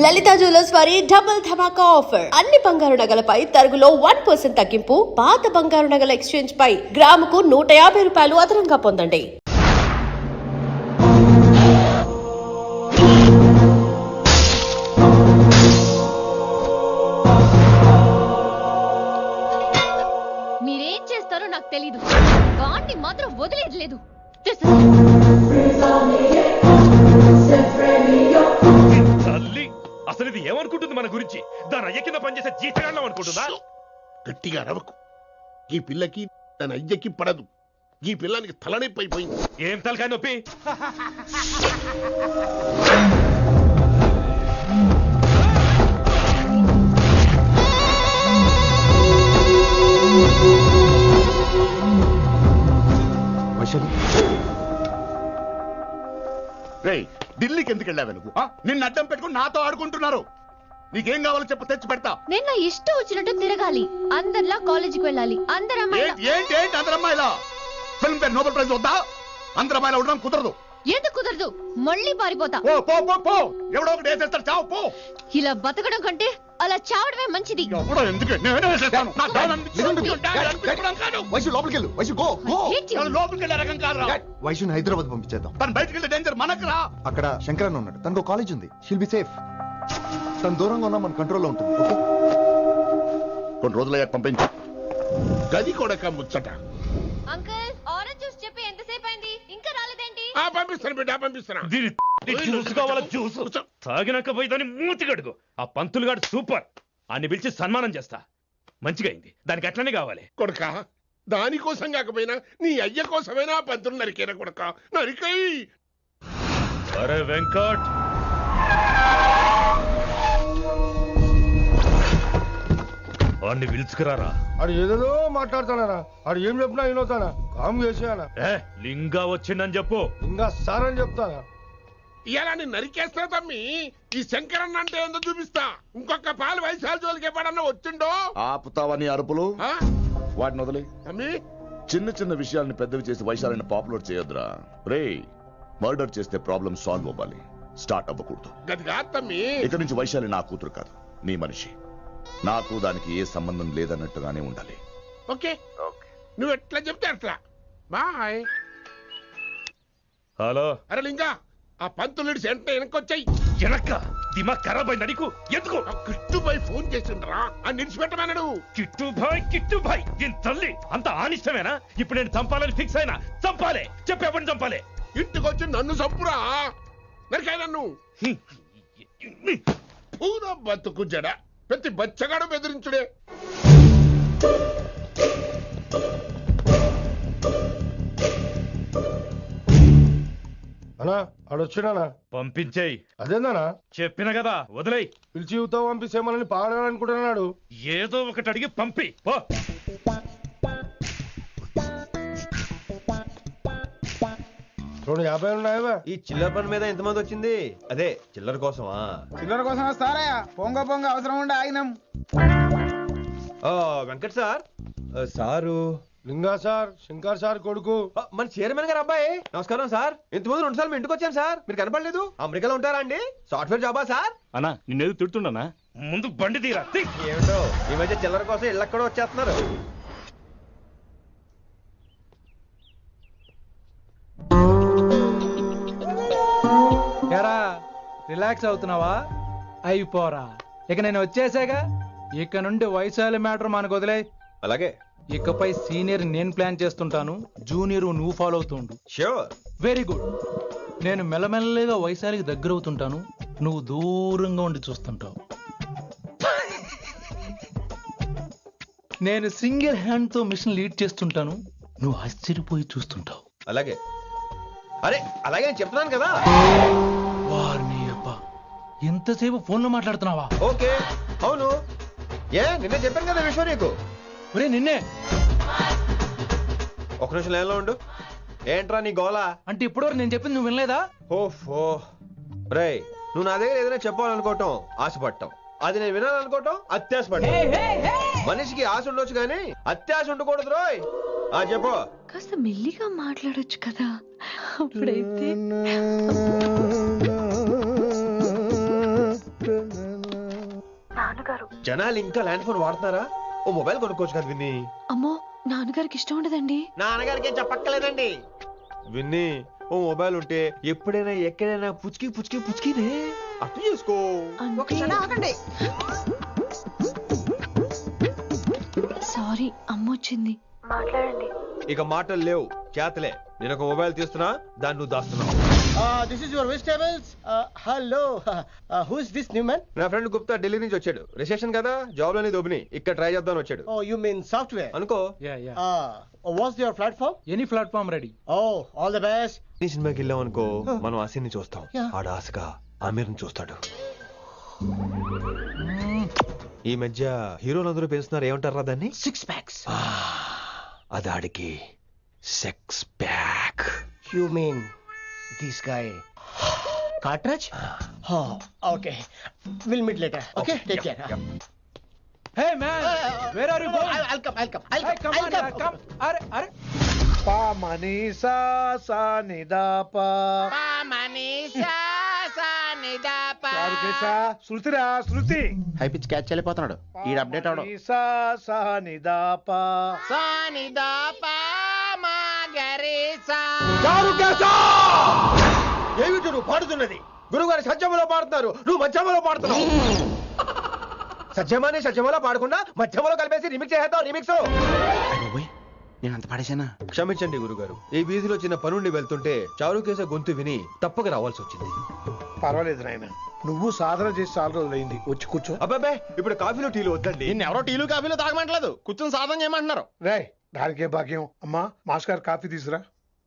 లలిత jewellers వారి double ధమాకా offer. అన్ని బంగారు నగలపై తరుగులో 1% తగ్గింపు. పాత బంగారు నగల ఎక్స్చేంజ్ పై గ్రాముకు 150 రూపాయలు అదనంగా పొందండి. మీరేం చేస్తారో నాకు తెలీదు. వాడిని మాత్రం వదిలేయలేదు. అసలు ఇది ఏమనుకుంటుంది మన గురించి? దాని అయ్య కింద పనిచేసే జీతగాళ్ళం అనుకుంటుందా? గట్టిగా అరవకు. ఈ పిల్లకి తన అయ్యకి పడదు. ఈ పిల్లానికి తలనొప్పి అయిపోయింది. ఏం తలకాయ నొప్పి? రేయ్, ఢిల్లీకి ఎందుకు వెళ్ళావు నువ్వు? నిన్ను అడ్డం పెట్టుకుని నాతో ఆడుకుంటున్నారు. నీకేం కావాలో చెప్పు, తెచ్చి పెడతా. నేను నా ఇష్టం వచ్చినట్టు తిరగాలి. అందరిలా కాలేజీకి వెళ్ళాలి. అందరు ఏంటి అందరు అమ్మాయిలా? ఫిల్మ్ ఫేర్ నోబెల్ ప్రైజ్ వద్దా? అందరు అమ్మాయిలా ఉండడం కుదరదు. ఎందుకు కుదరదు? మళ్ళీ పారిపోతా. ఎవడో ఒకటి వేసేస్తారు, చావు పో. ఇలా బతకడం కంటే అలా చావడమే మంచిది. వైశుని హైదరాబాద్ పంపించేద్దాం. తను బయటికి వెళ్తే డేంజర్ మనకు రా. అక్కడ శంకరన్న ఉన్నాడు, తనకు కాలేజ్ ఉంది. She'll be safe. తను దూరంగా ఉన్నా మన కంట్రోల్లో ఉంటుంది. ఓకే, కొన్ని రోజులయ్యాక పంపించు. గది కొడక ముచ్చట. అంకుల్, ఆరెంజ్ జ్యూస్ చెప్పి ఎంతసేపు అయింది? ఇంకా రాలేదేంటి? పంపిస్తాను బిడ్డ, పంపిస్తాను. జ్యూస్ కావాలా? జ్యూస్ తాగినాక పోయి దాన్ని మూతి కడుగు. ఆ పంతులు గాడు సూపర్. అన్ని పిలిచి సన్మానం చేస్తా. మంచిగా అయింది. దానికి అట్లనే కావాలి. కొడక, దానికోసం కాకపోయినా నీ అయ్య కోసమైనా పంతులు నరికేనా కొడక? నరికై. అరే వెంకట్, వాడిని పిలుచుకురారా. ఆడు ఏదేదో మాట్లాడతానా? ఆడు ఏం చెప్పినా వినవుతానా? కామ్ చేసేయానా? లింగా వచ్చిందని చెప్పు. ఇంకా సార్ అని చెప్తానా? ఇలా నేను నరికేస్తా తమ్మి. ఈ శంకరన్న అంటే ఏందో చూపిస్తా. ఇంకొక పాలు వయసాల జోలికి ఎప్పుడన్నా వచ్చిండో ఆపుతావని అరుపులు. వాటిని వదిలే. తమ్మి, చిన్న చిన్న విషయాల్ని పెద్దవి చేసి వైశాలని పాపులర్ చేయొద్దురా. రే, మర్డర్ చేస్తే ప్రాబ్లం సాల్వ్ అవ్వాలి, స్టార్ట్ అవ్వకూడదు. గది కాదు తమ్మి. ఇక నుంచి వైశాలి నా కూతురు కాదు, నీ మనిషి. నాకు దానికి ఏ సంబంధం లేదన్నట్టుగానే ఉండాలి. ఓకే, నువ్వు ఎట్లా చెప్తే అట్లా. బాయ్. హలో. అరే లింగా, ఆ పంతులుడి సెంట వెనకొచ్చాయి. వెనక్క దిమాగ్ ఖరాబ్ అయింది నీకు. ఎందుకు? కిట్టుబాయ్ ఫోన్ చేసిండ్రా, అని నిడిచిపెట్టమన్నాడు. కిట్టుబాయ్ దీని తల్లి అంత ఆనిష్టమేనా? ఇప్పుడు నేను చంపాలని ఫిక్స్ అయినా. చంపాలే, చెప్పేపని చంపాలే. ఇంటికొచ్చి నన్ను చంపురా. నరికాయ నన్ను. పూరా బతుకు జడ. ప్రతి బచ్చగాడు బెదిరించుడే. అనా ఆడొచ్చినానా? పంపించేయి. అదేందనా? చెప్పిన కదా, వదిలేయి. పిలిచి యువత పంపిస్తేమని పాడాలనుకుంటున్నాడు. ఏదో ఒకటి అడిగి పంపి పో. 250 ఉన్నాయా? ఈ చిల్లర పని మీద ఎంతమంది వచ్చింది? అదే చిల్లర కోసమా? చిల్లర కోసం వస్తారా? పొంగ అవసరం ఉండే ఆగినాం. వెంకట్ సార్. సారు లింగా సార్, శంకర్ సార్ కొడుకు. మన చైర్మన్ గారు అబ్బాయి. నమస్కారం సార్. ఇంతకుముందు 2 సార్లు ఇంటికి వచ్చాను సార్, మీరు కనపడలేదు. అమెరికాలో ఉంటారా అండి? సాఫ్ట్వేర్ జాబా సార్? అన్నా, నిన్నేది తిడుతుండనా? ముందు బండి తీరా. ఏమిటో ఈ మధ్య చిల్లర కోసం ఇళ్ళక్కడ వచ్చేస్తున్నారు. రిలాక్స్ అవుతున్నావా? అయిపోరా, ఇక నేను వచ్చేసాగా. ఇక నుండి వైశాలి మ్యాటర్ మనకు వదిలే. అలాగే. ఇకపై సీనియర్ నేను ప్లాన్ చేస్తుంటాను, జూనియర్ నువ్వు ఫాలో అవుతుండు. ష్యూర్. Very good. నేను మెల్లమెల్లగా వైశాలికి దగ్గర అవుతుంటాను, నువ్వు దూరంగా ఉండి చూస్తుంటావు. నేను సింగిల్ హ్యాండ్ తో మిషన్ లీడ్ చేస్తుంటాను, నువ్వు ఆశ్చర్యపోయి చూస్తుంటావు. అలాగే. అరే అలాగే అని చెప్తున్నాను కదా. వారిని అబ్బా, ఎంతసేపు ఫోన్ లో మాట్లాడుతున్నావా? ఓకే, అవును. నిన్నే చెప్పాను కదా విషయం నీకు. ఒరే నిన్నే. ఒక నిమిషం లైన్లో ఉండు. ఏంట్రా నీ గోలా? అంటే ఇప్పటివరకు నేను చెప్పింది నువ్వు వినలేదా? ఓఫో రే, నువ్వు నా దగ్గర ఏదైనా చెప్పాలనుకోవటం ఆశపడటం, అది నేను వినాలనుకోవటం అత్యాశపడటం. మనిషికి ఆశ ఉండొచ్చు కానీ అత్యాశ ఉండకూడదు రోయ్. చెప్పు. కాస్త మెల్లిగా మాట్లాడొచ్చు కదా, అప్పుడైతే జనాలు ఇంకా ల్యాండ్ ఫోన్ వాడుతున్నారా? ఓ మొబైల్ కొనుక్కోవచ్చు కదా విన్ని. అమ్మో నాన్నగారికి ఇష్టం ఉండదండి. నాన్నగారికి ఏం చెప్పక్కర్లేదండి. విన్ని ఓ మొబైల్ ఉంటే ఎప్పుడైనా ఎక్కడైనా పుచ్చుకినే అర్థం చేసుకో. సారీ అమ్మొచ్చింది. ఇక మాటలు లేవు, చేతలే. నేను ఒక మొబైల్ తీస్తున్నా, దాన్ని నువ్వు దాస్తున్నావు. This is your vegetables. Hello, who is this new man? నా ఫ్రెండ్ గుప్తా ఢిల్లీ నుంచి వచ్చాడు. రిసెప్షన్ కదా, జాబ్ లోని దొబ్బిని ఇక్కడ ట్రై చేద్దామని వచ్చాడు. ఓ యు మీన్ సాఫ్ట్వేర్ అనుకో. What's your platform? Any platform ready. Oh all the best. ఈ సినిమాకి వెళ్ళాం అనుకో, మనం ఆశని చూస్తాం, ఆడ ఆశగా ఆమీర్ని చూస్తాడు. ఈ మధ్య హీరోలందరూ పెంచుతున్నారు, ఏమంటారా దాన్ని? 6 packs. అది ఆడికి sex pack. You mean this guy? Cartridge? Oh, okay. We'll meet later. Okay, take care. Hey man, where are you going? I'll come. Hey, come on, come. Are. Pa manisa sa ni da pa. Pa manisa sa ni da pa. Yaru kesa? Shruti. High pitch catch చేయలేకపోతున్నాడు. ఈ update అవడం. Manisa sa ni da pa. Sa ni da pa ma gare sa. ఏమిటి నువ్వు పాడుతున్నది? గురుగారు సత్యములో పాడుతున్నారు, నువ్వు మధ్యమలో పాడుతున్నావు. సత్యమలో పాడకుండా మధ్యమలో కలిపేసి remix చేస్తావు. రిమిక్స్ నేను అంత పాడేశానా? క్షమించండి గురుగారు, ఈ వీధిలో చిన్న పనుండి వెళ్తుంటే చారుకేశ గొంతు విని తప్పక రావాల్సి వచ్చింది. పర్వాలేదు నాయన, నువ్వు సాధన చేసి చాలా రోజులైంది. వచ్చి కూర్చో. అబ్బాబే, ఇప్పుడు కాఫీలో టీలు వద్దండి. ఎవరో టీలు కాఫీలు తాగమంటలేదు, కూర్చొని సాధన చేయమంటున్నారు. రే, దానికే భాగ్యం. అమ్మా, మాస్టర్ గారు కాఫీ తీసురా.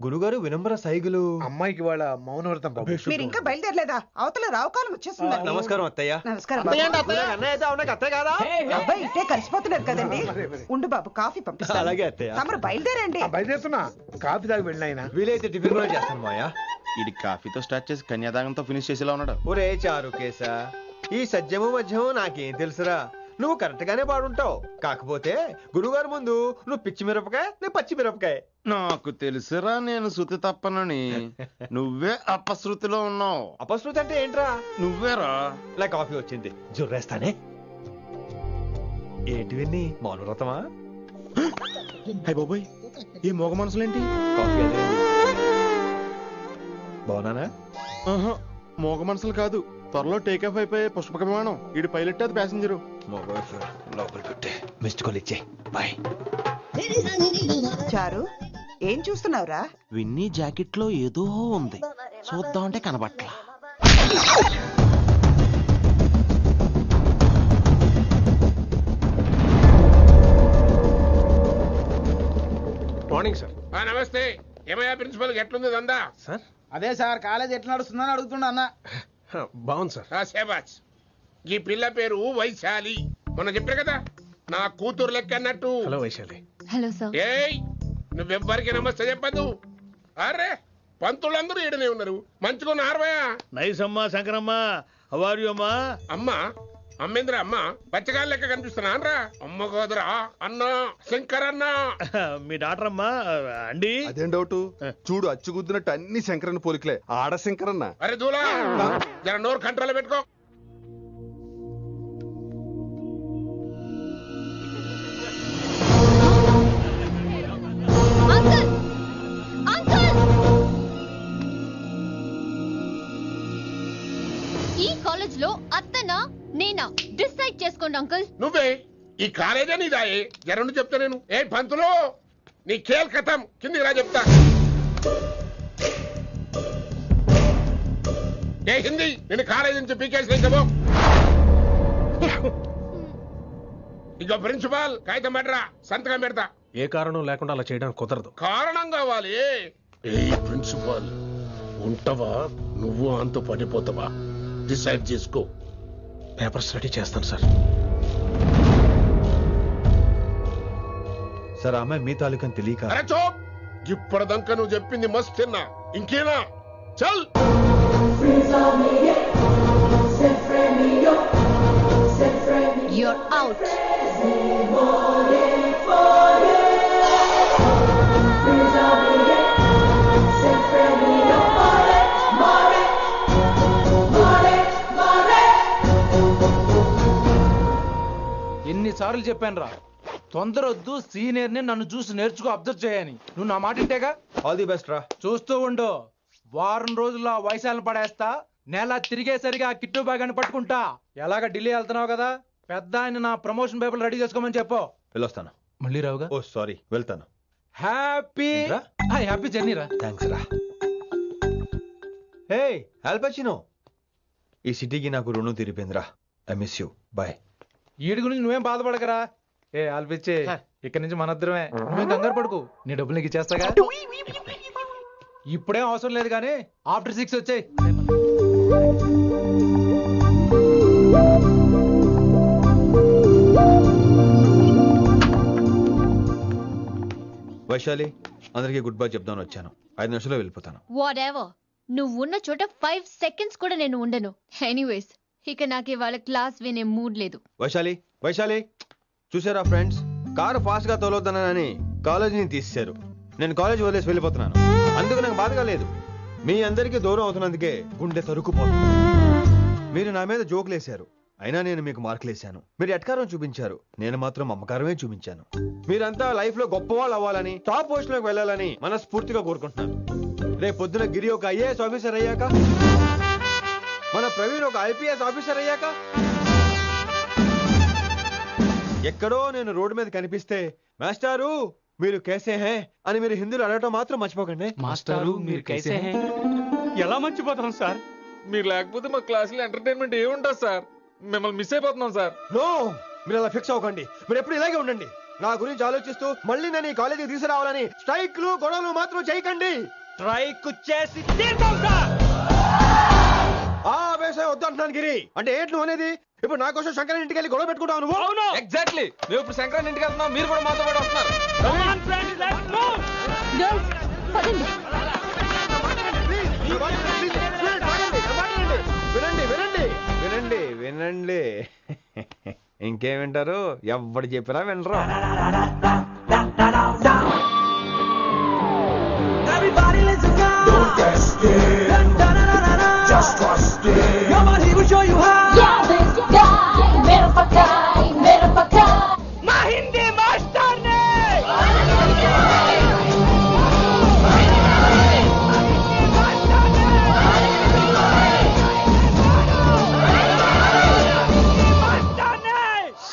గురుగారు వినమ్ర సైగులు. అమ్మాయికి వాళ్ళ మౌనవ్రతం. మీరు ఇంకా బయలుదేరలేదా? అవతల రావుకాలం వచ్చేస్తుంది. నమస్కారం అత్తయ్య. నమస్కారం. అత్తయ్య కాదా? అబ్బాయి ఇట్టే కలిసిపోతున్నారు కదండి. ఉండు బాబు, కాఫీ పంపిస్తాను. అలాగే అత్తయ్య. తమరు బయలుదేరండి. బయలుదేరుతున్నా, కాఫీ తాగి వెళ్ళినాయన. వీలైతే టిఫిన్ కూడా చేస్తాను మాయా. ఇది కాఫీతో స్టార్ట్ చేసి కన్యాదానంతో ఫినిష్ చేసేలా ఉన్నాడు. ఒరే చారుకేశ, ఈ సత్యము మధ్యము నాకేం తెలుసురా? నువ్వు కరెక్ట్ గానే పాడుంటావు. కాకపోతే గురుగారు ముందు నువ్వు పిచ్చి మిరపకాయ, నేను పచ్చి మిరపకాయ. నాకు తెలుసురా నేను శృతి తప్పనని. నువ్వే అపశృతిలో ఉన్నావు. అపశృతి అంటే ఏంట్రా? నువ్వేరా. నా కాఫీ వచ్చింది, జుర్రేస్తానే. ఏంటి విన్ని, మౌనవ్రతమా? హై బాబోయ్, ఈ మోగ మనసులేంటి? కాఫీ అదే. బాగున్నానా? మోగ మనసులు కాదు, త్వరలో టేక్ ఆఫ్ అయిపోయే పుష్పక విమానం. ఈడు పైలట్, అది ప్యాసింజరు. మిస్డ్ కాల్ ఇచ్చే. బాయ్. చారు, ఏం చూస్తున్నావురా? విన్నీ జాకెట్ లో ఏదో ఉంది, చూద్దామంటే కనబట్లా. Morning sir. నమస్తే. ఏమయ్యా ప్రిన్సిపల్, ఎట్లుంది దందా? సార్, అదే సార్, కాలేజ్ ఎట్లా నడుస్తుందని అడుగుతున్నా అన్న. బాగుంది సార్. శేబాజ్. ఈ పిల్ల పేరు వైశాలి. మొన్న చెప్పారు కదా, నా కూతురు లెక్క అన్నట్టు. హలో వైశాలి. Hello sir. ఏయ్, నువ్వెవ్వరికి నమస్తే చెప్పదు. అరే, పంతులందరూ ఈడనే ఉన్నారు. మంచిగా ఆరవయా. నైస్ అమ్మా. శంకరమ్మ, హౌ ఆర్ యు అమ్మా? అమ్మా అమ్మేంద్ర అమ్మ బచ్చగాళ్ళ లెక్క కనిపిస్తున్నా అనరా? అమ్మ కాదురా, అన్న శంకర్ అన్న. మీ డాక్టర్ అమ్మా అండి. అదేం డౌట్? చూడు, అచ్చుగుద్దినట్టు అన్ని శంకరన్న పోలికలే. ఆడ శంకరన్న. అరే దూలా, జర నోరు కంట్రోల్ పెట్టుకో. అంకుల్ అంకుల్, ఈ కాలేజ్ లో అత్తనా నేనా డిసైడ్ చేసుకోండి అంకుల్. నువ్వే ఈ కాలేజే నీదాయే. జరను చెప్తా నేను. ఏ పంతులు, నీ ఖేల్ కథం. కిందికి రా చెప్తా. ఏ హిందీ, నేను కాలేజీ నుంచి పీకేసి చెప్పు. ఇక ప్రిన్సిపాల్ కాగితం పెట్టరా, సంతకం పెడతా. ఏ కారణం లేకుండా అలా చేయడానికి కుదరదు. కారణం కావాలి. ఏ ప్రిన్సిపాల్ ఉంటావా, నువ్వు అంత పడిపోతావా? డిసైడ్ చేసుకో. పేపర్స్ రెడీ చేస్తాను సార్. సార్, అమ్మాయి మీ తాలూకని తెలియక. అరే చోప్, ఇప్పటిదాకా నువ్వు చెప్పింది మస్త్ తిన్నా. ఇంకేనా? చల్. You're out. ఎన్నిసార్లు చెప్పాను రా, తొందరొద్దు, సీనియర్ ని నన్ను చూసి నేర్చుకో, అబ్జర్వ్ చేయని. నువ్వు నా మాట ఇంటేగా? ఆల్ ది బెస్ట్ రా. చూస్తూ ఉండు, వారం రోజుల్లో ఆ వైశాలను పడేస్తా. నెల తిరిగేసరిగా ఆ కిట్టు బ్యాగ్ పట్టుకుంటా. ఎలాగ ఢిల్లీ వెళ్తున్నావు కదా, పెద్ద ఆయన నా ప్రమోషన్ పేపర్లు రెడీ చేసుకోమని చెప్పు. వెళ్ళొస్తాను. మళ్ళీ రావుగా? ఓ సారీ, వెళ్తాను. హ్యాపీ జర్నీ రా. థ్యాంక్స్ రా. హే ఆల్పచినో, ఈ సిటీకి నాకు రుణం తీరిపోయిందిరా. I miss you. బాయ్. వీడి గురించి నువ్వేం బాధపడకరా. ఏ ఆల్పిచ్చే, ఇక్కడి నుంచి మనద్దరమే, నువ్వేం కంగారు పడుకు. నీ డబ్బులు నీకు ఇచ్చేస్తాగా. ఇప్పుడేం అవసరం లేదు కానీ ఆఫ్టర్ 6 వచ్చాయి. వైశాలి, అందరికీ గుడ్ బై చెప్దామని వచ్చాను. 5 నిమిషాల్లో వెళ్ళిపోతాను. వాటెవర్, నువ్వు ఉన్న చోట 5 seconds కూడా నేను ఉండను. ఎనీవేస్, ఇక నాకు ఇవాళ క్లాస్ వినే మూడ్ లేదు. వైశాలి, వైశాలి, చూసారా ఫ్రెండ్స్, కారు ఫాస్ట్ గా తోలొద్దనని కాలేజీని తీసేశారు. నేను కాలేజీ వదిలేసి వెళ్ళిపోతున్నాను. అందుకు నాకు బాధగా లేదు. మీ అందరికీ దూరం అవుతున్నందుకే గుండె తరుక్కుపోతుంది. మీరు నా మీద జోకులేశారు, అయినా నేను మీకు మార్కులేశాను. మీరు ఎట్కారం చూపించారు, నేను మాత్రం మమకారమే చూపించాను. మీరంతా లైఫ్ లో గొప్పవాళ్ళు అవ్వాలని, టాప్ పోస్ట్ లోకి వెళ్ళాలని మనస్ఫూర్తిగా కోరుకుంటున్నాను. రేపు పొద్దున గిరి ఒక IAS ఆఫీసర్ అయ్యాక, మన ప్రవీణ్ ఒక IPS ఆఫీసర్ అయ్యాక, ఎక్కడో నేను రోడ్డు మీద కనిపిస్తే మాస్టారు మీరు కేసే హే అని మీరు హిందీలో అడగటం మాత్రం మర్చిపోకండి. మాస్టారు మీరు కైసే హై? ఎలా మర్చిపోతాం సార్? మీరు లేకపోతే మా క్లాసులో ఎంటర్టైన్మెంట్ ఏముంటుంది సార్? మిమ్మల్ని మిస్ అయిపోతున్నాం సార్. నో, మీరు అలా ఫిక్స్ అవ్వకండి. మీరు ఎప్పుడు ఇలాగే ఉండండి. నా గురించి ఆలోచిస్తూ మళ్ళీ నేను ఈ కాలేజీకి తీసుకురావాలని స్ట్రైక్లు గొడవలు మాత్రం చేయకండి. స్ట్రైక్ చేసి తీరుతాం సార్. ఆ వేసే వద్దంటున్నాను గిరి. అంటే ఏంటి నువ్వు అనేది? ఇప్పుడు నా కోసం శంకరన్ ఇంటికి వెళ్ళి గొడవ పెట్టుకుంటావు నువ్వు? అవును, ఎగ్జాక్ట్లీ. మేము ఇప్పుడు శంకరన్ ఇంటికి వెళ్తున్నాం, మీరు కూడా మాతో పాటు వస్తున్నారు. Girls, పదండి. వినండి వినండి వినండి వినండి. ఇంకేం వింటారు? ఎవడు చెప్పినా వినరు.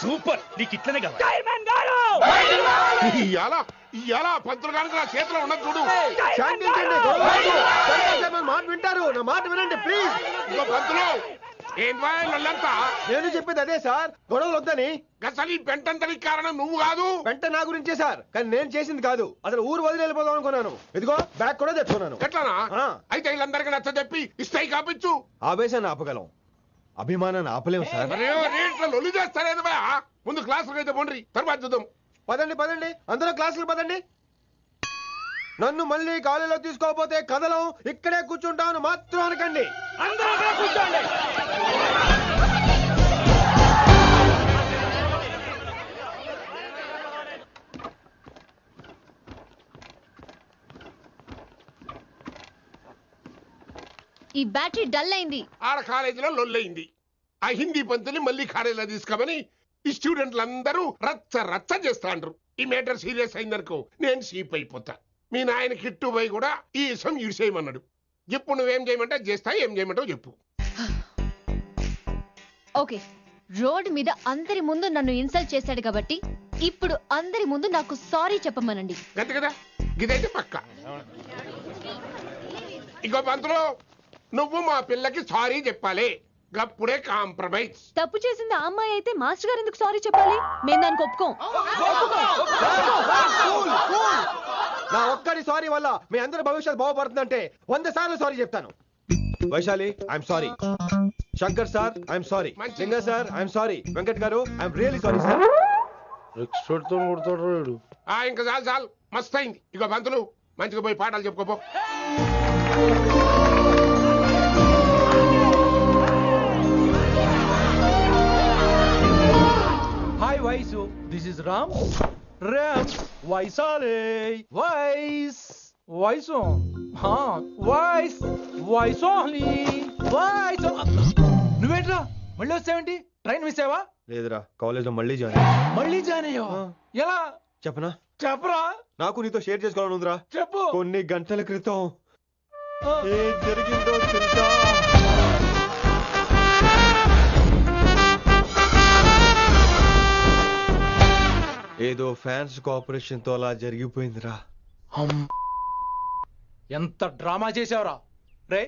సూపర్, నీకు ఇట్లనే కదా. ఇయాలా పంతులు గారికి నా చేతిలో ఉన్నది చూడు. శాంతించండి, గొడవ వద్దు. సరే, నా మాట వింటారు. నా మాట వినండి ప్లీజ్. ఇగో పంతులు, ఏంటంతా? నేను చెప్పేది అదే సార్, గొడవలు వద్దని. అసలు ఈ పెంటంతరికి కారణం నువ్వు కాదు. వెంట నా గురించే సార్, కానీ నేను చేసింది కాదు. అసలు ఊరు వదిలి వెళ్ళిపోదాం అనుకున్నాను. ఇదిగో బ్యాగ్ కూడా తెచ్చుకున్నాను. ఎట్లానా? ఆ. అయితే వీళ్ళందరికీ నచ్చ చెప్పి ఇస్తాయి కాపించు. ఆవేశాన్ని ఆపగలం, అభిమానాన్ని ఆపలేము సార్. రేట్ల లొల్లి చేస్తారేది బా. ముందు క్లాసులకు అయితే పోండి, తర్వాత చూద్దాం. పదండి పదండి, అందరూ క్లాసులకు పదండి. నన్ను మళ్ళీ కాలేజీలో తీసుకోకపోతే కదలం, ఇక్కడే కూర్చుంటాను మాత్రం అనకండి. అందరూ అక్కడ కూర్చోండి. ఈ బ్యాటరీ డల్ అయింది. ఆడ కాలేజీలో లొల్లయింది. ఆ హిందీ పంతుని మళ్ళీ కాలేజీలో తీసుకోమని ఈ స్టూడెంట్లందరూ రచ్చ రచ్చ చేస్తాండ్రు. ఈ మేటర్ సీరియస్ అయిందనుకో నేను సీప్ అయిపోతా. మీ నాయన కిట్టు పోయి కూడా ఈ విషయం ఇడిసేయమన్నాడు. ఇప్పుడు నువ్వేం చేయమంటే చేస్తా, ఏం చేయమంటావు చెప్పు. ఓకే, రోడ్ మీద అందరి ముందు నన్ను ఇన్సల్ట్ చేశాడు కాబట్టి ఇప్పుడు అందరి ముందు నాకు సారీ చెప్పమనండి. గంతే కదా, ఇదైతే పక్క. ఇంకో పంతులు, నువ్వు మా పిల్లకి సారీ చెప్పాలి. గప్పుడే కాంప్రమైజ్. తప్పు చేసింది ఆ అమ్మాయి అయితే మాస్టర్ గారు ఎందుకు సారీ చెప్పాలి? మేము దానికి ఒప్పుకోం. నా ఒక్కడి సారీ వల్ల మీ అందరి భవిష్యత్తు బాగుపడుతుందంటే 100 సార్లు సారీ చెప్తాను. Vaishali, I'm sorry. Shankar sir, I'm sorry. లింగ సార్, ఐఎమ్ సారీ. వెంకట్ గారు, ఐఎమ్ రియలీ సారీ సార్. ఇంకా చాలు చాలు, మస్తు అయింది. ఇగో పంతులు, మంచిగా పోయి పాఠాలు చెప్పుకోపో. Hi Vaishu, this is Ram. Ram వైసాలే. వైస్ వైసు, వైస్ వైసోని వైస్. నువ్వేంట్రా మళ్ళీ వచ్చావేంటి? ట్రైన్ మిస్ అయ్యావా? లేదురా, కాలేజ్లో మళ్ళీ జాయిన్ అయ్యా. మళ్ళీ జాయిన్ అయ్యావా? ఎలా చెప్పనా? చెప్పరా. నాకు నీతో షేర్ చేసుకోవాలని ఉందిరా. చెప్పు. కొన్ని గంటల క్రితం ఏం జరిగిందో తెలుసా? ఏదో ఫ్యాన్స్ కోఆపరేషన్ తో అలా జరిగిపోయిందిరా. ఎంత డ్రామా చేసావురా రే.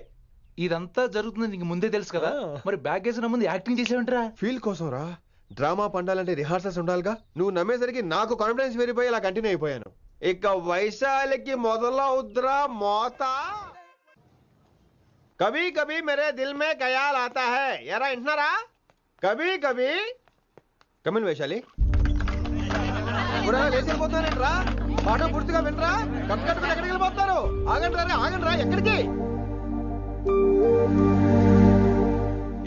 ఇదంతా జరుగుతుంది నీకు ముందే తెలుసు కదా, మరి బ్యాగ్ వేసిన ముందు యాక్టింగ్ చేసావంటరా? ఫీల్ కోసం రా. డ్రామా పండాలంటే రిహార్సల్స్ ఉండాలిగా. నువ్వు నమ్మేసరికి నాకు కాన్ఫిడెన్స్ పెరిగిపోయి ఇలా కంటిన్యూ అయిపోయాను. ఇక వైశాలికి మొదలవుద్రా మోత. కభీ కభీ మేరే దిల్ మే ఖయాల్ ఆతా హై. ఎరా వింటున్నారా? కభీ కభీ. కమిన్ వైశాలి. లేచిపోతానంట్రా. పాట పూర్తిగా వినరా? కట్టుకట్టు ఎక్కడికి వెళ్ళిపోతారు? ఆగండి రా. ఎక్కడికి?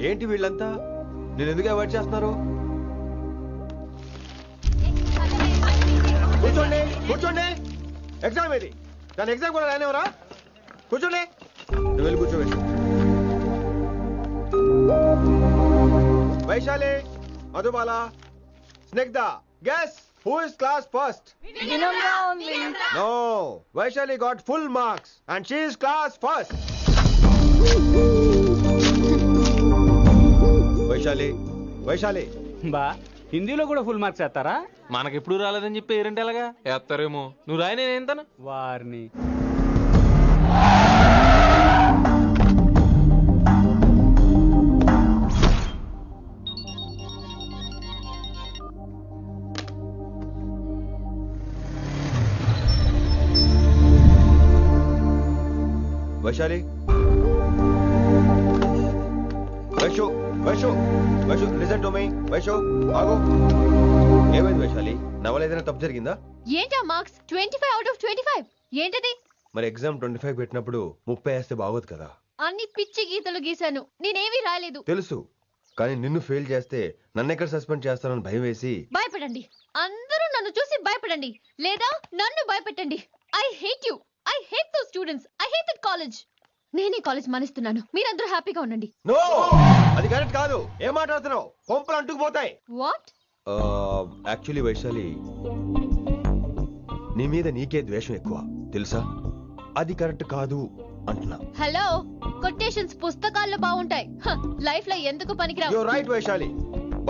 ఏంటి వీళ్ళంతా నేను ఎందుకు అవాయిడ్ చేస్తున్నారు? కూర్చోండి. ఎగ్జామ్ ఏది? దాని ఎగ్జామ్ కూడా రానివరా? కూర్చోండి. నువ్వు వెళ్ళి కూర్చోబెట్టు. Vaishali, Madhubala, Snigdha, guess who is class first? No, Vaishali got full marks and she is class first. Vaishali బా హిందీలో కూడా ఫుల్ మార్క్స్ వేస్తారా? మనకెప్పుడు రాలేదని చెప్పి ఏరంటే ఎలాగా వేస్తారేమో. నువ్వు రాయి, నేను ఏంతాను వారిని. Vaishali, Vaishu listen to me. Vaishu ఆగు. ఏమైంది వైశాలి? నవల ఏదైనా తప్పు జరిగిందా? ఏంటా మార్క్స్ 25 out of 25? ఏంటది? మరి ఎగ్జామ్ 25 పెట్టినప్పుడు 30 వేస్తే బాగోదు కదా. అన్ని పిచ్చి గీతలు గీశాను, నేనేమీ రాలేదు. తెలుసు, కానీ నిన్ను ఫెయిల్ చేస్తే నన్ను ఎక్కడ సస్పెండ్ చేస్తానని భయం వేసి. భయపడండి, అందరూ నన్ను చూసి భయపడండి, లేదా నన్ను భయపెట్టండి. I hate you. I hate those students. I hate that college. నేనే కాలేజ్ మానేస్తున్నాను. మీరందరూ హ్యాపీగా ఉండండి. నో, అది కరెక్ట్ కాదు. ఏం మాట్లాడుతున్నావు? కొంపలు అంటుకుపోతాయి. వాట్? యాక్చువల్లీ వైశాలి, నీ మీద నీకే ద్వేషం ఎక్కువ తెలుసా? అది కరెక్ట్ కాదు అంటున్నా. హలో, కొటేషన్స్ పుస్తకాల్లో బాగుంటాయి, లైఫ్ లో ఎందుకు పనికిరావు. యు రైట్ వైశాలి,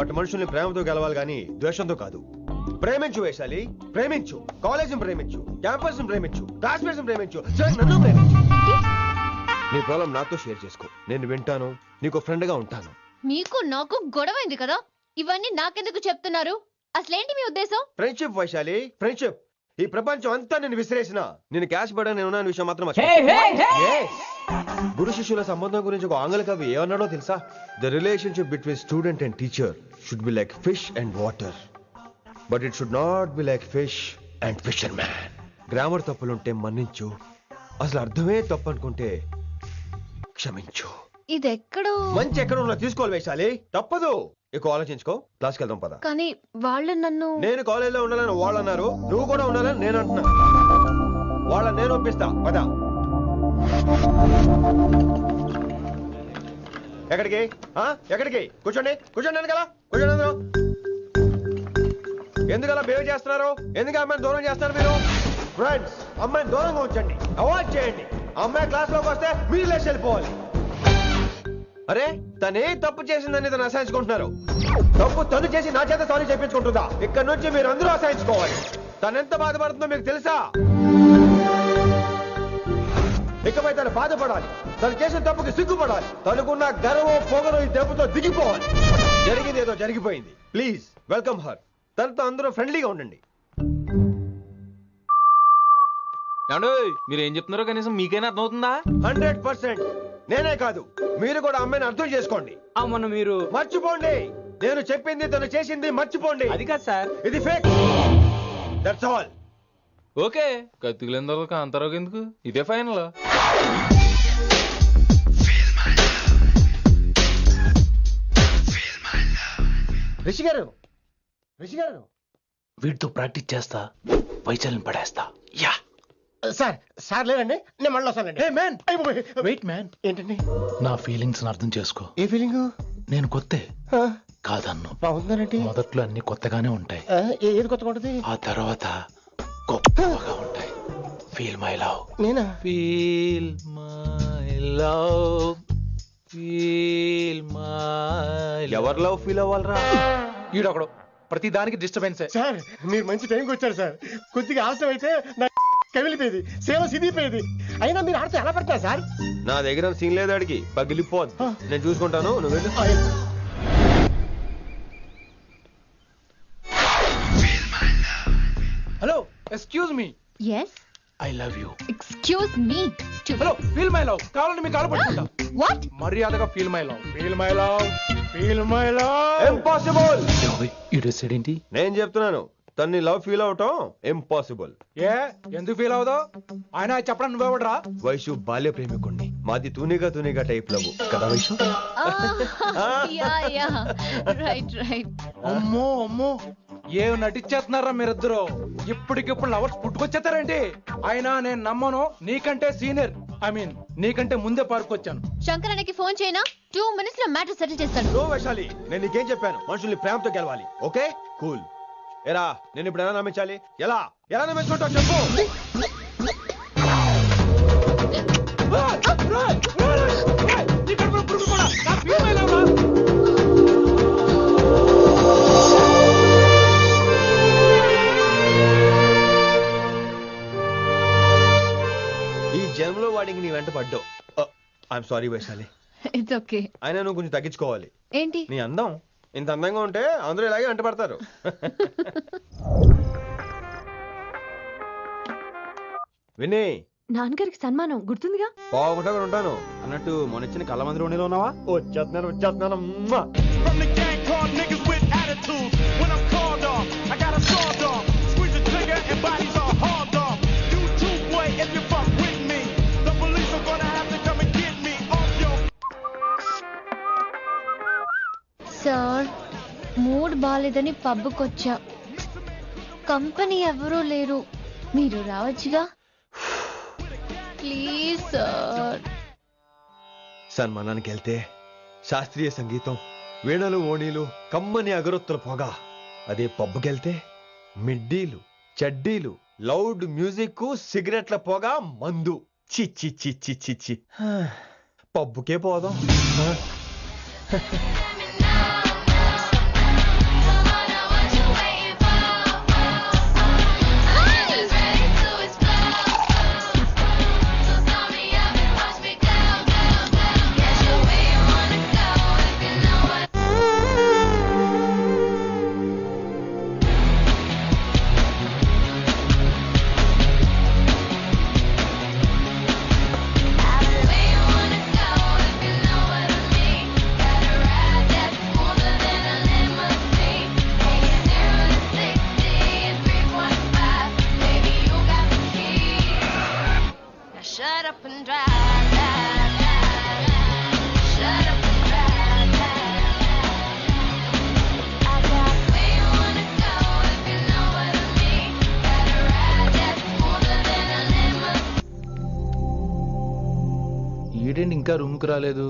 బట్ మనుషుల్ని ప్రేమతో గెలవాలి గాని ద్వేషంతో కాదు. ప్రేమించు వైశాలి, ప్రేమించు. కాలేజీని ప్రేమించు, క్యాంపస్ ప్రేమించు, క్లాస్మేట్స్ ప్రేమించు, నన్ను ప్రేమించు. నీ ప్రాబ్లం నాతో షేర్ చేసుకో. నేను వింటాను, నీకు ఫ్రెండ్ గా ఉంటాను. మీకు నాకు గొడవైంది కదా, ఇవన్నీ నాకెందుకు చెప్తున్నారు? అసలేంటి మీ ఉద్దేశం? Friendship Vaishali, friendship. ఈ ప్రపంచం అంతా నేను విసిరేసిన నేను క్యాష్ పడా నేను ఉన్న విషయం మాత్రం గురు శిష్యుల సంబంధం గురించి ఒక ఆంగ్ల కవి ఏమన్నాడో తెలుసా? The relationship between student and teacher should be like fish and water, but it should not be like fish and fisherman. Grammar తప్పులుంటే మన్నించు, అసలు అర్థమే తప్పు అనుకుంటే క్షమించు. ఇది ఎక్కడో మంచి ఎక్కడ ఉన్నా తీసుకోవాలి వైశాలి, తప్పదు. ఎక్కువ ఆలోచించుకో, క్లాస్కి వెళ్దాం పద. కానీ వాళ్ళు నన్ను. నేను కాలేజీలో ఉండాలని వాళ్ళు అన్నారు, నువ్వు కూడా ఉండాలని నేను అంటున్నా. వాళ్ళని నేను ఒప్పిస్తా, పద. ఎక్కడికి? ఎక్కడికి? కూర్చోండి కదా, కూర్చోండి అందరూ. ఎందుకలా బిహేవ్ చేస్తున్నారు? ఎందుకు అమ్మాయిని దూరం చేస్తారు మీరు? ఫ్రెండ్స్, అమ్మాయిని దూరంగా ఉంచండి, అవాయిడ్ చేయండి. అమ్మాయి క్లాస్ లోకి వస్తే మీరు లేచి వెళ్ళిపోవాలి. అరే, తనే తప్పు చేసిందని తను అసహించుకుంటున్నారు. తప్పు తను చేసి నా చేత సారీ చెప్పించుకుంటుందా? ఇక్కడ నుంచి మీరు అందరూ అసహించుకోవాలి. తనెంత బాధపడుతుందో మీకు తెలుసా? ఇకపై తను బాధపడాలి, తను చేసిన తప్పుకి సిగ్గుపడాలి. తనకున్న గర్వం పొగరు ఈ దెబ్బతో దిగిపోవాలి. జరిగింది ఏదో జరిగిపోయింది. Please welcome her. తనతో అందరూ ఫ్రెండ్లీగా ఉండండి. మీరు ఏం చెప్తున్నారో కనీసం మీకైనా అర్థమవుతుందా? 100%. నేనే కాదు, మీరు కూడా అమ్మాయిని అర్థం చేసుకోండి. మొన్న మీరు మర్చిపోండి. నేను చెప్పింది తను చేసింది మర్చిపోండి. అది కాదు సార్, ఇది ఫేక్. That's all. ఓకే, కత్తిలేని తర్వాత కాంతారావు ఎందుకు? ఇదే ఫైనల్. రిషి గారు, వీటితో ప్రాక్టీస్ చేస్తా, వైశాలిని పడేస్తా. యా సార్ లేదండి, నేను మళ్ళీ వస్తానండి. Wait man. ఏంటండి? నా ఫీలింగ్స్ అర్థం చేసుకో. ఏ ఫీలింగ్? నేను కొత్తే, కాదన్ను. బాగుందనండి. మొదట్లో అన్ని కొత్తగానే ఉంటాయి, ఏది కొత్తగా ఉంటుంది? ఆ తర్వాత గొప్పగా ఉంటాయి. Feel my love. నేనా? Feel my love, feel my. ఎవరి లవ్ ఫీల్ అవ్వాలరా? ఈడొకడు ప్రతి దానికి డిస్టర్బెన్సే. సార్ మీరు మంచి టైంకి వచ్చారు సార్. కొద్దిగా ఆలస్యం అయితే నా కమిలిపోయేది, సేవ సిదిపోయేది. అయినా మీరు ఆడితే ఎలా పడతారు సార్? నా దగ్గర సీన్ లేదు, అడిగి పగిలిపోద్దు. నేను చూసుకుంటాను, నువ్వు వెళ్ళు. Hello, excuse me. Yes, I love you. Excuse me. Hello, feel my love. కావాలంటే మీ కాలు పట్టుకుంటా. వాట్? మర్యాదగా feel my love, feel my love, feel my love. Impossible. ఏంటి? నేను చెప్తున్నాను, తన్ని లవ్ ఫీల్ అవటం ఇంపాసిబుల్. ఏ ఎందుకు ఫీల్ అవుదో? ఆయన చెప్పడం నువ్వెవడరా? వైషు బాల్య ప్రేమికుణ్ణి. మాది తూనిగా టైప్ లవ్ కదా వైషు? Right right. అమ్మో అమ్మో, ఏ నటించేస్తున్నారా మీరిద్దరు? ఇప్పటికిప్పుడు లవర్స్ పుట్టుకొచ్చేస్తారేంటి? అయినా నేను నమ్మను. నీకంటే సీనియర్, ఐ మీన్ నీకంటే ముందే పార్కొచ్చాను. శంకరన్నకి ఫోన్ చేయనా? 2 minutes లో మ్యాటర్ సెటిల్ చేస్తాను. నో వైశాలి, నేను నీకేం చెప్పాను? మనుషుల్ని ప్రేమతో గెలవాలి. Okay cool. ఎరా నేను ఇప్పుడు ఎలా నమ్మించాలి? ఎలా ఎలా నమ్మించుకుంటావు చెప్పు. ఈ జన్మలో వాడికి నీ వెంట పడ్డావు. I'm sorry Vaishali. It's okay. అయినా నువ్వు కొంచెం తగ్గించుకోవాలి. ఏంటి? నీ అందం ఇంత అందంగా ఉంటే అందరూ ఇలాగే వెంట పడతారు. విని, నాన్నగారికి సన్మానం గుర్తుందిగా? బాగుంటా కూడా ఉంటాను అన్నట్టు మొన్నొచ్చిన కళ్ళ మంది రోణిలో ఉన్నావా? వచ్చేస్తున్నాను. సార్, మూడ్ బాలేదని పబ్కొచ్చా. కంపెనీ ఎవరూ లేరు, మీరు రావచ్చుగా. Please sir. సన్మానానికి వెళ్తే శాస్త్రీయ సంగీతం, వీణలు, ఓణీలు, కమ్మని అగరొత్తుల పొగ. అదే పబ్బుకెళ్తే మిడ్డీలు, చడ్డీలు, లౌడ్ మ్యూజిక్, సిగరెట్ల పొగ, మందు. చిచ్చి చిచ్చి చిచ్చి. పబ్బుకే పోదాం. Shut up and drive, drive, drive, drive. Shut up and drive, drive, drive. I got where you wanna go if you know what I mean. Gotta ride, that's smoother than a limousine. ఈడేంటి ఇంకా room కి రాలేదు?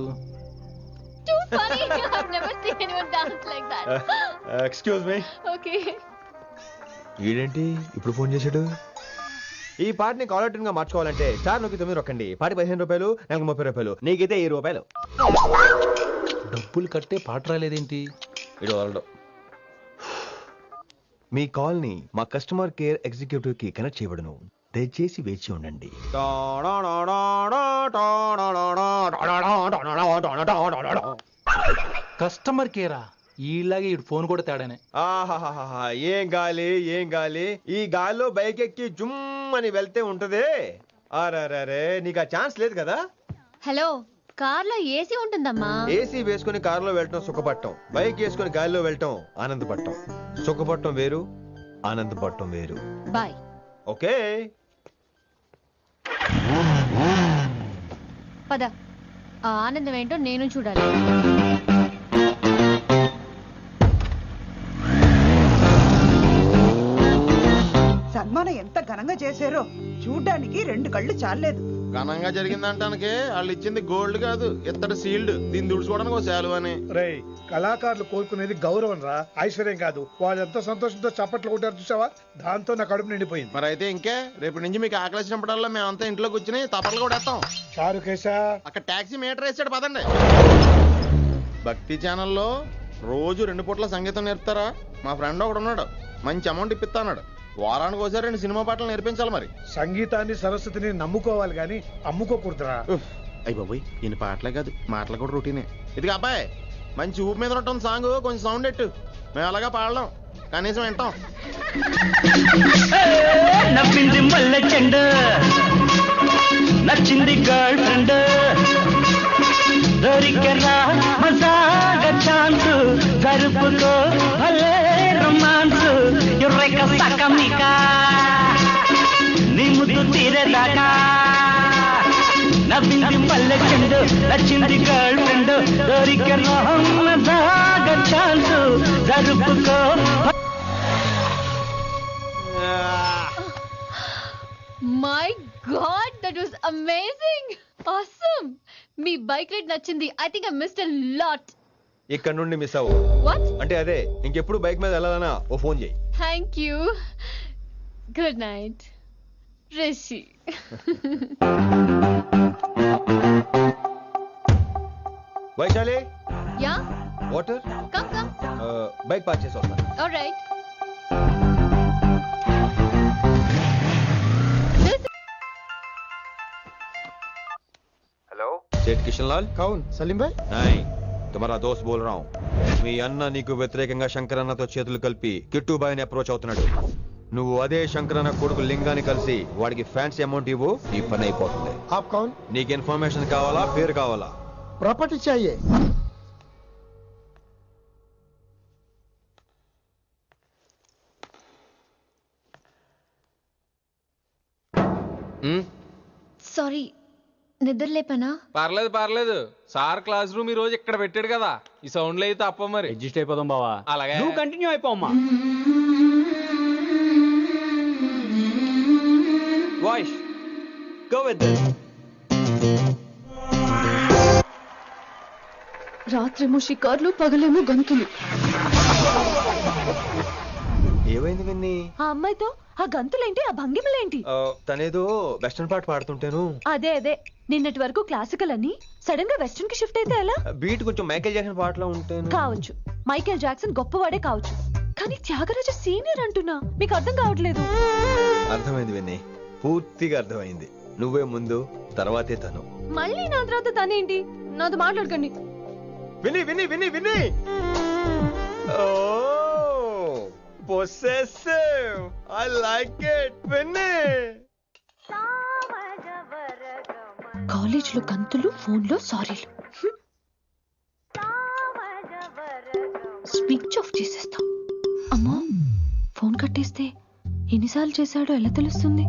Too funny. I've never seen anyone dance like that. Excuse me. Okay. ఈడేంటి ఇప్పుడు phone చేశాడు? ఈ పాటని caller tune గా మార్చుకోవాలంటే స్టార్ నొక్కి 9 రొక్కండి. పాటి 15 రూపాయలు, నాకు 30 రూపాయలు, నీకైతే 10 రూపాయలు. డబ్బులు కట్టే పాట రాలేదేంటి? ఇడు వాళ్ళు మీ కాల్ ని మా కస్టమర్ కేర్ ఎగ్జిక్యూటివ్ కి కనెక్ట్ చేయబడును. దయచేసి వేచి ఉండండి. కస్టమర్ కేరా? ఈలాగే ఇటు ఫోన్ కూడా తేడానే. ఆహాహాహా, ఏం గాలి ఏం గాలి. ఈ గాలిలో బైక్ ఎక్కి జుమ్ అని వెళ్తే ఉంటదే. అరే నీకు ఆ ఛాన్స్ లేదు కదా. హలో, కార్లో ఏసీ ఉంటుందమ్మా. ఏసీ వేసుకుని కారులో వెళ్ళటం సుఖపట్టం, బైక్ వేసుకుని గాలిలో వెళ్ళటం ఆనందపట్టం. సుఖపట్టం వేరు, ఆనందపట్టం వేరు. బాయ్. ఓకే పద, ఆ ఆనందం ఏంటో నేను చూడాలి. సన్మానం ఎంత ఘనంగా చేశారో చూడ్డానికి 2 కళ్ళు చాలలేదు. ఘనంగా జరిగిందంటానికి వాళ్ళు ఇచ్చింది గోల్డ్ కాదు ఇత్తడి సీల్డ్. దీన్ని దుడుచుకోవడానికి ఒక శాలువ అని. రేయ్, కళాకారులు కోరుకునేది గౌరవం రా, ఐశ్వర్యం కాదు. వాళ్ళు ఎంతో సంతోషంతో చప్పట్లు కొట్టారు చూసావా, దాంతో నా కడుపు నిండిపోయింది. మరి అయితే ఇంకే రేపటి నుంచి మీకు ఆకలిసినప్పుడల్లా మేమంతా ఇంట్లో కూర్చుని తప్పట్లు కూడా వేస్తాం. చారుకేశా, అక్కడ టాక్సీ మీటర్ వేసాడు పదండి. భక్తి ఛానల్లో రోజు 2 పూట్ల సంగీతం నేర్పుతారా? మా ఫ్రెండ్ ఒకడు ఉన్నాడు, మంచి అమౌంట్ ఇప్పిస్తాడు. వారానికి ఒకసారి 2 సినిమా పాటలు నేర్పించాలి. మరి సంగీతాన్ని సరస్వతిని నమ్ముకోవాలి గాని అమ్ముకోకూడదురా. అయ్యి బాబోయ్, ఈయన పాటలే కాదు మాటలు కూడా రొటీనే. ఇదిగా అబ్బాయి, మంచి ఊపు మీద ఉంటుంది సాంగ్, కొంచెం సౌండ్ ఎట్టు. మేము అలాగా పాడలేం, కనీసం వింటాం. నవ్వింది మల్లె చెండ, నచ్చింది గర్ల్ ఫ్రెండ్, దొరికరా మజాగా ఛాన్స్, జరుపుకో భలే రొమాన్స్, యుర్రెక సకమిక నీ ముద్దు తీరేదాకా. నవ్వింది మల్లె చెండు, నచ్చింది గర్ల్ ఫ్రెండ్, దొరికరా మజాగా ఛాన్స్, జరుపుకో. My God, that was amazing! Awesome! మీ బైక్ రైడ్ నచ్చింది. I think I missed a lot. ఇక్కడ నుండి మిస్ అవ్వు. What? అంటే అదే, ఇంకెప్పుడు బైక్ మీద వెళ్ళాలన్నా ఓ ఫోన్ చేయి. Thank you. Good night. Rishi. Vaishali, Yeah? Water. Come. Bike park చేసి వస్తాను. All right. हेलो, सेठ किशन लाल. कौन? सलीम भाई? नहीं, तुम्हारा दोस्त बोल रहा हूँ. మీ అన్న నీకు వ్యతిరేకంగా శంకరన్నతో చేతులు కలిపి కిట్టుబాయిని అప్రోచ్ అవుతున్నాడు. నువ్వు అదే శంకరన్న కొడుకు లింగాన్ని కలిసి వాడికి ఫ్యాన్సీ అమౌంట్ ఇవ్వు, ఈ పని అయిపోతుంది. आप कौन? నీకు ఇన్ఫర్మేషన్ కావాలా, పేరు కావాలా? प्रॉपर्टी चाहिए. సారీ, నిద్ర లేపనా? పర్లేదు. సార్ క్లాస్ రూమ్ ఈ రోజు ఇక్కడ పెట్టాడు కదా, ఈ సౌండ్లు అయితే తప్ప మరి అడ్జస్ట్ అయిపోదాం బావా. అలాగే నువ్వు కంటిన్యూ అయిపోమ్మా. Voice go with this. రాత్రేమో షికార్లు, పగలేమో గంతులు. ఏమైంది విన్ని? ఆ అమ్మాయితో ఆ గంతులేంటి, ఆ భంగిమలేంటి? తనేదో వెస్టర్న్ పాట పాడుతుంటేను. అదే నిన్నటి వరకు క్లాసికల్ అని సడన్ గా వెస్టర్న్ కి షిఫ్ట్ అయితే ఎలా? బీట్ కొంచెం మైకేల్ జాక్సన్ పాటలో ఉంటాను. కావచ్చు, మైకేల్ జాక్సన్ గొప్పవాడే కావచ్చు, కానీ త్యాగరాజ సీనియర్ అంటున్నా. మీకు అర్థం కావట్లేదు. అర్థమైంది విన్ని, పూర్తిగా అర్థమైంది. నువ్వే ముందు, తర్వాతే తను. మళ్ళీ నా తర్వాత తనేంటి? నాతో మాట్లాడకండి. విని possessive. I like it. Vinny. College లో గంతులు, ఫోన్ లో సారీలు. స్విచ్ ఆఫ్ చేసేస్తా. అమ్మో, ఫోన్ కట్టేస్తే ఎన్నిసార్లు చేశాడో ఎలా తెలుస్తుంది?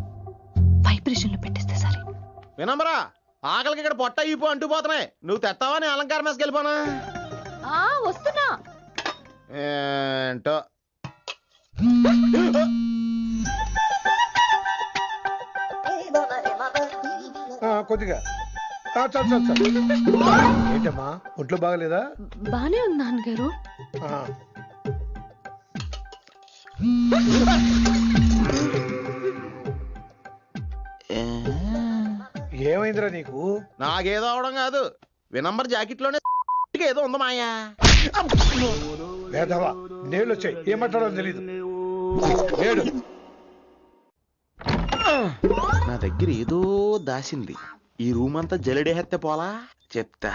వైబ్రేషన్ లో పెట్టేస్తే సరే. వినమ్రా, ఆకలికి ఇక్కడ పొట్ట ఈపు అంటుపోతున్నాయి. నువ్వు తెస్తావా, నేను అలంకారం వేసుకెళ్ళిపోనా? వస్తున్నా. ఏంటో కొద్దిగా చాలు. ఏంటమ్మా, ఒంట్లో బాగలేదా? బానే ఉంది నాన్నగారు. ఏమైందిరా నీకు? నాకేదో అవడం కాదు, వినంబర్ జాకెట్ లోనే ఏదో ఉంది మాయా. లేదవా, నేళ్ళు వచ్చాయి, ఏం మాట్లాడో తెలీదు. నా దగ్గర ఏదో దాసింది. ఈ రూమ్ అంతా జలడేహెత్తే పోలా, చెప్తా.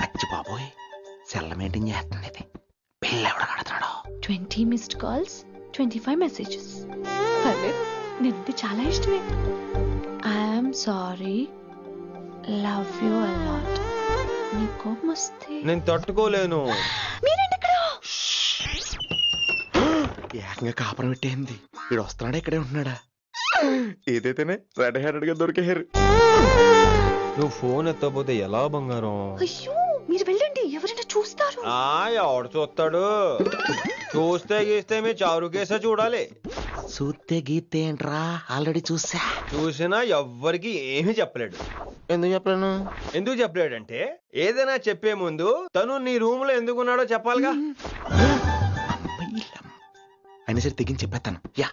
అచ్చి బాబోయ్, సెల్ల మెయింటైన్ చేస్తుంది ఇది. పిల్ల ఎవడ కడుతున్నాడు? 20 మిస్డ్ కాల్స్, 25 మెసేజెస్. పర్లేదు, నేనంటే చాలా ఇష్టమే. I'm sorry, love you a lot. నీ కోపం వస్తే నేను తట్టుకోలేను. ఏకంగా కాపురం పెట్టేంది. వీడు వస్తున్నాడా, ఇక్కడే ఉంటున్నాడా? ఏదైతేనే రెడ్ హ్యాండెడ్ గా దొరికేహారు. నువ్వు ఫోన్ ఎత్తపోతే ఎలా బంగారం? అయ్యో, మీరు వెళ్ళండి, ఎవరైనా చూస్తారు. ఎవడు చూస్తాడు? చూస్తే గీస్తే మీ చారు కేసే చూడాలి. చూస్తే గీతే ఏంట్రా, ఆల్రెడీ చూసా. చూసినా ఎవ్వరికి ఏమీ చెప్పలేడు. ఎందుకు చెప్పలేను? ఎందుకు చెప్పలేడంటే ఏదైనా చెప్పే ముందు తను నీ రూమ్ లో ఎందుకున్నాడో చెప్పాలిగా. అయినా సరే తెగించి చెప్పేస్తాను. యా,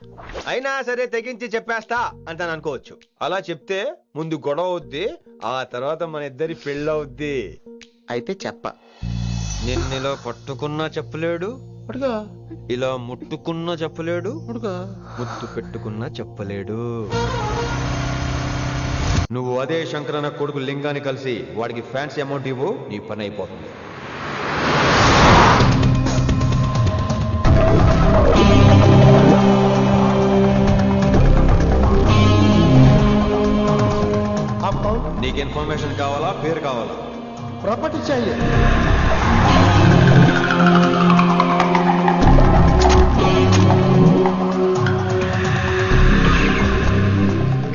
అయినా సరే తెగించి చెప్పేస్తా అంటాను అనుకోవచ్చు. అలా చెప్తే ముందు గొడవ అవుద్ది, ఆ తర్వాత మన ఇద్దరి పెళ్ళవుద్ది. అయితే చెప్ప. నిన్నిలా పట్టుకున్నా చెప్పలేడు, ఇలా ముట్టుకున్నా చెప్పలేడు, ముద్దు పెట్టుకున్నా చెప్పలేడు. నువ్వు అదే శంకరన్న కొడుకు లింగాన్ని కలిసి వాడికి ఫ్యాన్సీ అమౌంట్ ఇవ్వు, నీ పని అయిపోతుంది. నీకు ఇన్ఫర్మేషన్ కావాలా, పేరు కావాలా? ప్రాపర్టీ चाहिए.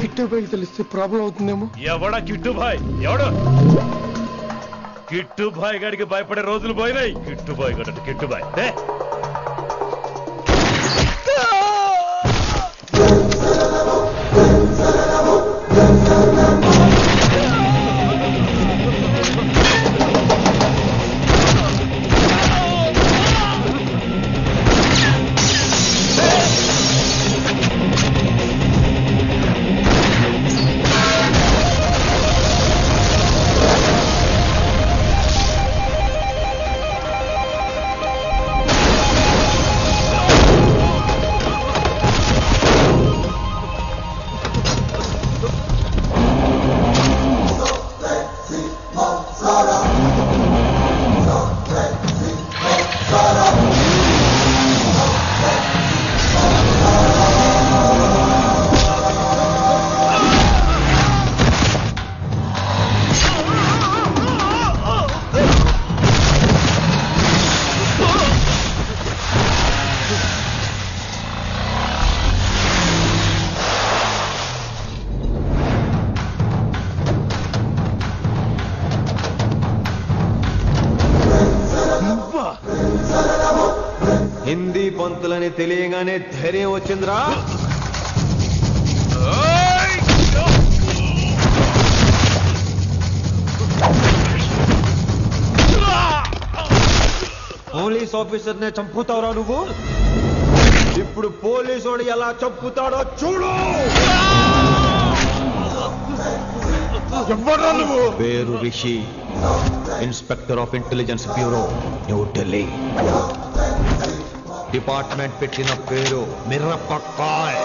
కిట్టుబాయ్ తెలిస్తే ప్రాబ్లం అవుతుందేమో. ఎవడా కిట్టుబాయ్? ఎవడు కిట్టుబాయ్ గారికి భయపడే రోజులు పోయినాయి. కిట్టుబాయ్ గడట కిట్టుబాయ్. హిందీ పంతులని తెలియగానే ధైర్యం వచ్చిందిరా. పోలీస్ ఆఫీసర్ నే చంపుతావురా నువ్వు. ఇప్పుడు పోలీసోడు ఎలా చంపుతాడో చూడు. ఎవరా నువ్వు? పేరు Rishi, inspector of intelligence bureau, new Delhi. Department పెట్టిన పేరు మిర్రపక్కాయ్.